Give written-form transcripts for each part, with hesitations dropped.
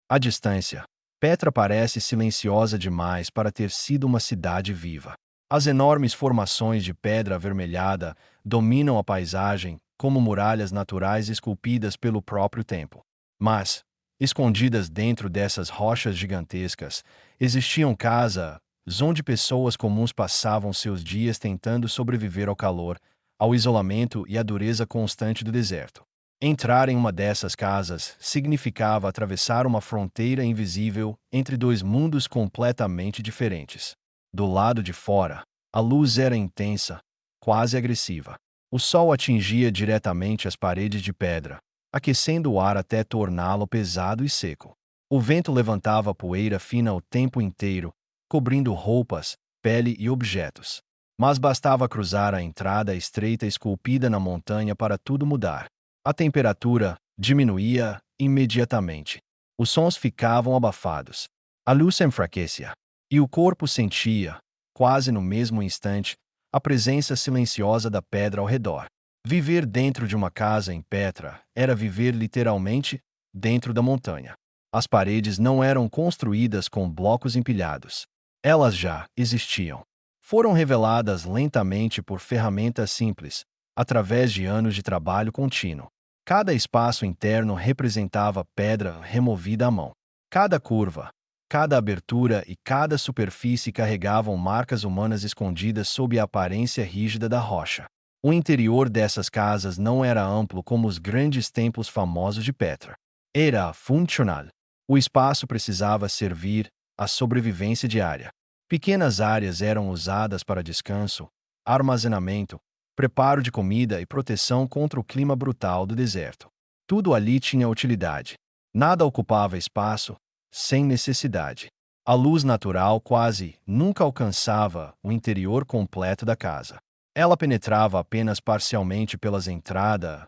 À distância, Petra parece silenciosa demais para ter sido uma cidade viva. As enormes formações de pedra avermelhada dominam a paisagem como muralhas naturais esculpidas pelo próprio tempo. Mas, escondidas dentro dessas rochas gigantescas, existiam casas onde pessoas comuns passavam seus dias tentando sobreviver ao calor, ao isolamento e à dureza constante do deserto. Entrar em uma dessas casas significava atravessar uma fronteira invisível entre dois mundos completamente diferentes. Do lado de fora, a luz era intensa, quase agressiva. O sol atingia diretamente as paredes de pedra, aquecendo o ar até torná-lo pesado e seco. O vento levantava poeira fina o tempo inteiro, cobrindo roupas, pele e objetos. Mas bastava cruzar a entrada estreita esculpida na montanha para tudo mudar. A temperatura diminuía imediatamente. Os sons ficavam abafados. A luz se enfraquecia. E o corpo sentia, quase no mesmo instante, a presença silenciosa da pedra ao redor. Viver dentro de uma casa em Petra era viver literalmente dentro da montanha. As paredes não eram construídas com blocos empilhados. Elas já existiam. Foram reveladas lentamente por ferramentas simples, através de anos de trabalho contínuo. Cada espaço interno representava pedra removida à mão. Cada curva, cada abertura e cada superfície carregavam marcas humanas escondidas sob a aparência rígida da rocha. O interior dessas casas não era amplo como os grandes templos famosos de Petra. Era funcional. O espaço precisava servir à sobrevivência diária. Pequenas áreas eram usadas para descanso, armazenamento, preparo de comida e proteção contra o clima brutal do deserto. Tudo ali tinha utilidade. Nada ocupava espaço, sem necessidade. A luz natural quase nunca alcançava o interior completo da casa. Ela penetrava apenas parcialmente pelas entradas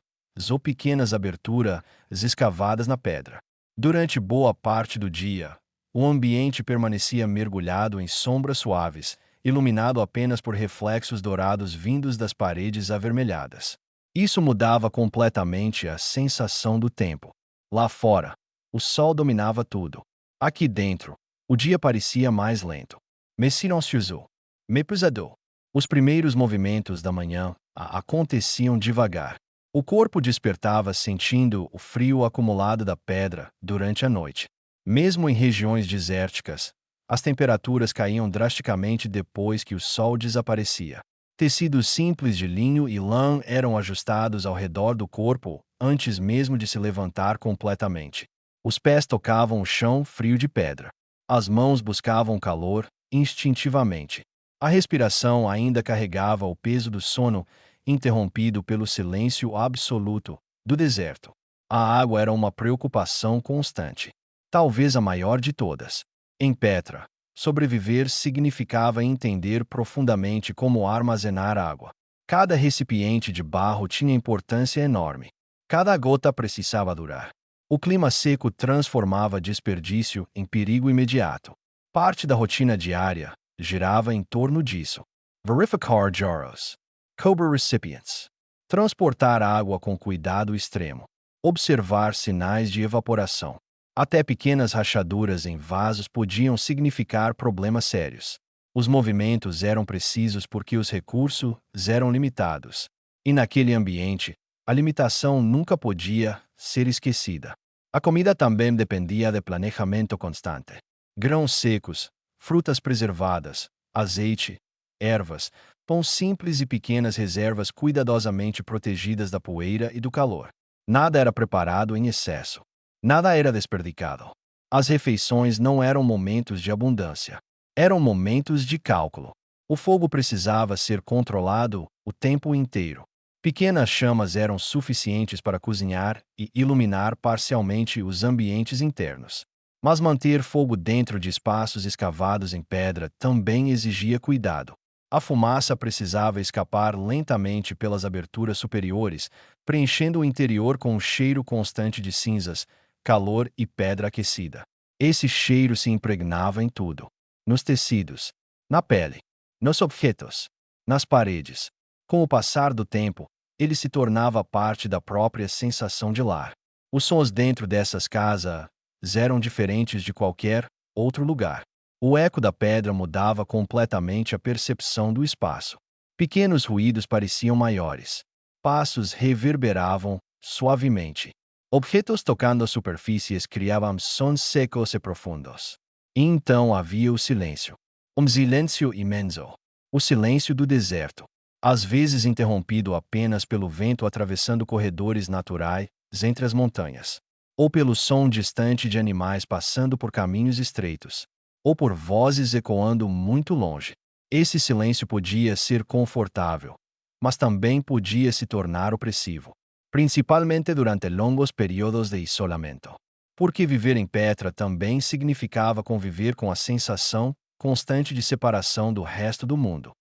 ou pequenas aberturas escavadas na pedra. Durante boa parte do dia, o ambiente permanecia mergulhado em sombras suaves, iluminado apenas por reflexos dourados vindos das paredes avermelhadas. Isso mudava completamente a sensação do tempo. Lá fora, o sol dominava tudo. Aqui dentro, o dia parecia mais lento. Mais silencioso. Mais pesado. Os primeiros movimentos da manhã aconteciam devagar. O corpo despertava sentindo o frio acumulado da pedra durante a noite. Mesmo em regiões desérticas, as temperaturas caíam drasticamente depois que o sol desaparecia. Tecidos simples de linho e lã eram ajustados ao redor do corpo antes mesmo de se levantar completamente. Os pés tocavam o chão frio de pedra. As mãos buscavam calor instintivamente. A respiração ainda carregava o peso do sono, interrompido pelo silêncio absoluto do deserto. A água era uma preocupação constante. Talvez a maior de todas. Em Petra, sobreviver significava entender profundamente como armazenar água. Cada recipiente de barro tinha importância enorme. Cada gota precisava durar. O clima seco transformava desperdício em perigo imediato. Parte da rotina diária girava em torno disso. Verificar jarros. Cover recipients. Transportar água com cuidado extremo. Observar sinais de evaporação. Até pequenas rachaduras em vasos podiam significar problemas sérios. Os movimentos eram precisos porque os recursos eram limitados. E naquele ambiente, a limitação nunca podia ser esquecida. A comida também dependia de planejamento constante. Grãos secos, frutas preservadas, azeite, ervas, pão simples e pequenas reservas cuidadosamente protegidas da poeira e do calor. Nada era preparado em excesso. Nada era desperdiçado. As refeições não eram momentos de abundância. Eram momentos de cálculo. O fogo precisava ser controlado o tempo inteiro. Pequenas chamas eram suficientes para cozinhar e iluminar parcialmente os ambientes internos. Mas manter fogo dentro de espaços escavados em pedra também exigia cuidado. A fumaça precisava escapar lentamente pelas aberturas superiores, preenchendo o interior com um cheiro constante de cinzas, calor e pedra aquecida. Esse cheiro se impregnava em tudo. Nos tecidos, na pele, nos objetos, nas paredes. Com o passar do tempo, ele se tornava parte da própria sensação de lar. Os sons dentro dessas casas eram diferentes de qualquer outro lugar. O eco da pedra mudava completamente a percepção do espaço. Pequenos ruídos pareciam maiores. Passos reverberavam suavemente. Objetos tocando superfícies criavam sons secos e profundos. E então havia o silêncio. Um silêncio imenso. O silêncio do deserto. Às vezes interrompido apenas pelo vento atravessando corredores naturais entre as montanhas. Ou pelo som distante de animais passando por caminhos estreitos. Ou por vozes ecoando muito longe. Esse silêncio podia ser confortável, mas também podia se tornar opressivo, principalmente durante longos períodos de isolamento. Porque viver em Petra também significava conviver com a sensação constante de separação do resto do mundo.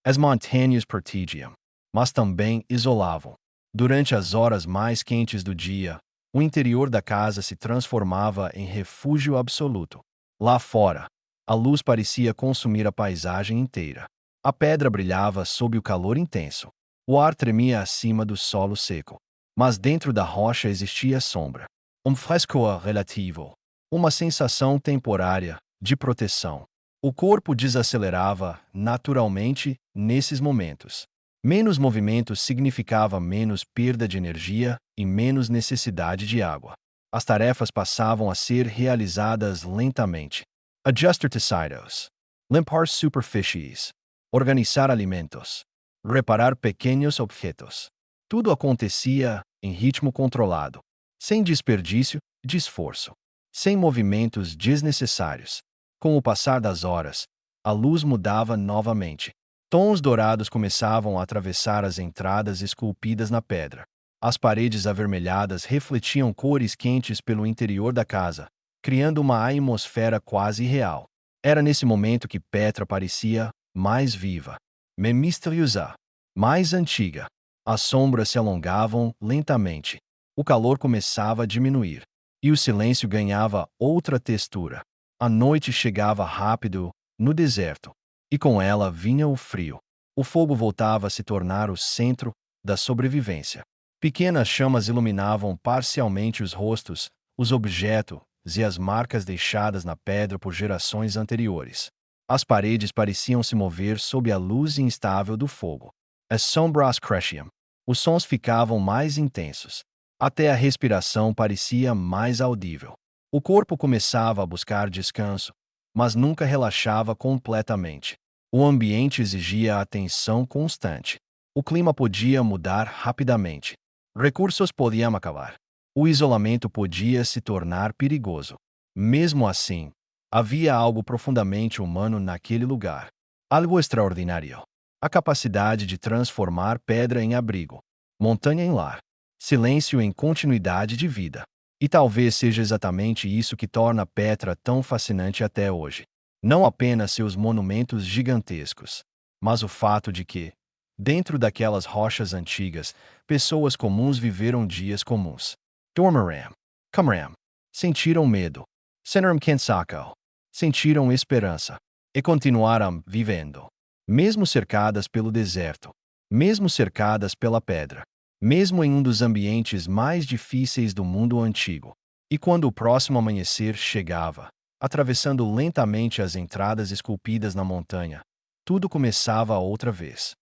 As montanhas protegiam, mas também isolavam. Durante as horas mais quentes do dia, o interior da casa se transformava em refúgio absoluto. Lá fora, a luz parecia consumir a paisagem inteira. A pedra brilhava sob o calor intenso. O ar tremia acima do solo seco. Mas dentro da rocha existia sombra. Um frescor relativo. Uma sensação temporária de proteção. O corpo desacelerava naturalmente nesses momentos. Menos movimento significava menos perda de energia e menos necessidade de água. As tarefas passavam a ser realizadas lentamente. Adjustar tecidos. Limpar superfícies. Organizar alimentos. Reparar pequenos objetos. Tudo acontecia em ritmo controlado, sem desperdício de esforço, sem movimentos desnecessários. Com o passar das horas, a luz mudava novamente. Tons dourados começavam a atravessar as entradas esculpidas na pedra. As paredes avermelhadas refletiam cores quentes pelo interior da casa, criando uma atmosfera quase real. Era nesse momento que Petra parecia mais viva, mais misteriosa, mais antiga. As sombras se alongavam lentamente. O calor começava a diminuir. E o silêncio ganhava outra textura. A noite chegava rápido no deserto. E com ela vinha o frio. O fogo voltava a se tornar o centro da sobrevivência. Pequenas chamas iluminavam parcialmente os rostos, os objetos e as marcas deixadas na pedra por gerações anteriores. As paredes pareciam se mover sob a luz instável do fogo. As sombras cresciam. Os sons ficavam mais intensos. Até a respiração parecia mais audível. O corpo começava a buscar descanso, mas nunca relaxava completamente. O ambiente exigia atenção constante. O clima podia mudar rapidamente. Recursos podiam acabar. O isolamento podia se tornar perigoso. Mesmo assim, havia algo profundamente humano naquele lugar. Algo extraordinário. A capacidade de transformar pedra em abrigo, montanha em lar, silêncio em continuidade de vida. E talvez seja exatamente isso que torna Petra tão fascinante até hoje. Não apenas seus monumentos gigantescos, mas o fato de que, dentro daquelas rochas antigas, pessoas comuns viveram dias comuns. Dormiram, comeram, sentiram medo, sentiram cansaço, sentiram esperança, e continuaram vivendo. Mesmo cercadas pelo deserto, mesmo cercadas pela pedra, mesmo em um dos ambientes mais difíceis do mundo antigo. E quando o próximo amanhecer chegava, atravessando lentamente as entradas esculpidas na montanha, tudo começava outra vez.